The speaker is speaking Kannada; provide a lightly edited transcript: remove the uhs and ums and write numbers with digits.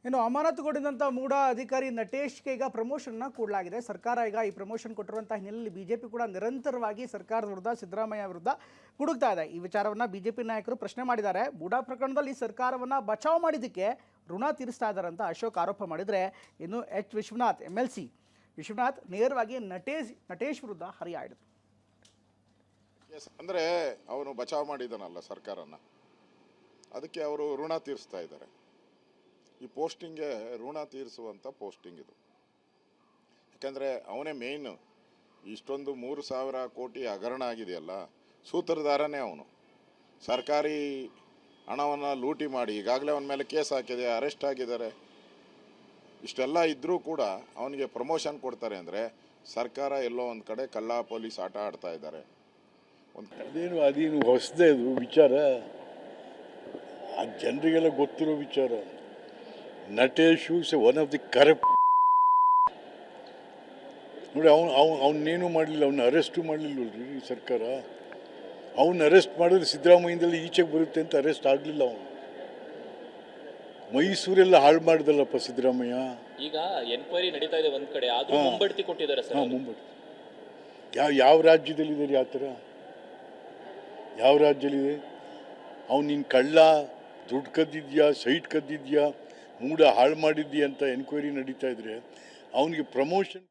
ಇನ್ನು ಅಮಾನತುಗೊಂಡಂಥ ಮೂಡ ಅಧಿಕಾರಿ ನಟೇಶ್ಗೆ ಈಗ ಪ್ರಮೋಷನ್ನ ಕೊಡಲಾಗಿದೆ. ಸರ್ಕಾರ ಈಗ ಈ ಪ್ರಮೋಷನ್ ಕೊಟ್ಟಿರುವಂಥ ಹಿನ್ನೆಲೆಯಲ್ಲಿ ಬಿಜೆಪಿ ಕೂಡ ನಿರಂತರವಾಗಿ ಸರ್ಕಾರದ ವಿರುದ್ಧ, ಸಿದ್ದರಾಮಯ್ಯ ವಿರುದ್ಧ ಗುಡುಗ್ತಾ ಇದೆ. ಈ ವಿಚಾರವನ್ನು ಬಿಜೆಪಿ ನಾಯಕರು ಪ್ರಶ್ನೆ ಮಾಡಿದ್ದಾರೆ. ಮೂಡ ಪ್ರಕರಣದಲ್ಲಿ ಸರ್ಕಾರವನ್ನು ಬಚಾವ್ ಮಾಡಿದ್ದಕ್ಕೆ ಋಣ ತೀರಿಸ್ತಾ ಇದ್ದಾರೆ ಅಂತ ಅಶೋಕ್ ಆರೋಪ ಮಾಡಿದರೆ, ಇನ್ನು ಎಚ್ ವಿಶ್ವನಾಥ್ MLC ವಿಶ್ವನಾಥ್ ನೇರವಾಗಿ ನಟೇಶ್ ವಿರುದ್ಧ ಹರಿಹಾಯ್ದರು. ಅಂದರೆ ಅವನು ಬಚಾವ್ ಮಾಡಿದಾನಲ್ಲ ಸರ್ಕಾರನ, ಅದಕ್ಕೆ ಅವರು ಋಣ ತೀರಿಸ್ತಾ ಇದ್ದಾರೆ. ಈ ಪೋಸ್ಟಿಂಗ್ಗೆ ಋಣ ತೀರಿಸುವಂಥ ಪೋಸ್ಟಿಂಗ್ ಇದು. ಯಾಕಂದರೆ ಅವನೇ ಮೇಯ್ನು. ಇಷ್ಟೊಂದು 3,000 ಕೋಟಿ ಹಗರಣ ಆಗಿದೆಯಲ್ಲ, ಸೂತ್ರಧಾರನೇ ಅವನು. ಸರ್ಕಾರಿ ಹಣವನ್ನು ಲೂಟಿ ಮಾಡಿ ಈಗಾಗಲೇ ಅವನ ಮೇಲೆ ಕೇಸ್ ಹಾಕಿದೆ, ಅರೆಸ್ಟ್ ಆಗಿದ್ದಾರೆ. ಇಷ್ಟೆಲ್ಲ ಇದ್ದರೂ ಕೂಡ ಅವನಿಗೆ ಪ್ರಮೋಷನ್ ಕೊಡ್ತಾರೆ ಅಂದರೆ ಸರ್ಕಾರ ಎಲ್ಲೋ ಒಂದು ಕಡೆ ಕಳ್ಳ ಪೊಲೀಸ್ ಆಟ ಆಡ್ತಾ ಇದ್ದಾರೆ. ಅದೇನು ಹೊಸದೇ ಅದು ವಿಚಾರ, ಆ ಜನರಿಗೆಲ್ಲ ಗೊತ್ತಿರೋ ವಿಚಾರ. ನಟೇಶು ಒನ್ ಆಫ್ ದಿ ಕರಪ್ಟ್. ನೋಡಿ, ಅವನ್ನೇನು ಮಾಡಲಿಲ್ಲ, ಅವನ್ನ ಅರೆಸ್ಟು ಮಾಡಲಿಲ್ಲವಲ್ರಿ ಈ ಸರ್ಕಾರ. ಅವನ್ನ ಅರೆಸ್ಟ್ ಮಾಡಿದ್ರೆ ಸಿದ್ದರಾಮಯ್ಯದಲ್ಲಿ ಈಚೆಗೆ ಬರುತ್ತೆ ಅಂತ ಅರೆಸ್ಟ್ ಆಗಲಿಲ್ಲ. ಅವನು ಮೈಸೂರೆಲ್ಲ ಹಾಳು ಮಾಡಿದಲ್ಲಪ್ಪ ಸಿದ್ದರಾಮಯ್ಯ. ಈಗ ಎನ್ಕ್ವೈರಿ ನಡೀತಾ ಇದೆ ಒಂದ್ ಕಡೆ, ಆದ್ರೂ ಮುಂಬಡ್ತಿ ಕೊಟ್ಟಿದ್ದಾರೆ ಸರ್. ಮುಂಬಡ್ತಿ ಯಾವ ರಾಜ್ಯದಲ್ಲಿದೆ ಆ ಥರ? ಯಾವ ರಾಜ್ಯದಲ್ಲಿದೆ? ಅವ್ನು ನಿನ್ನ ಕಳ್ಳ, ದುಡ್ಡು ಕದ್ದಿದ್ಯಾ, ಸೈಟ್ ಕದ್ದಿದ್ಯಾ, ಮೂಡ ಹಾಳು ಮಾಡಿದ್ಯಾ ಅಂತ ಎನ್ಕ್ವೈರಿ ನಡೀತಾ ಇದ್ರೆ ಅವನಿಗೆ ಪ್ರಮೋಷನ್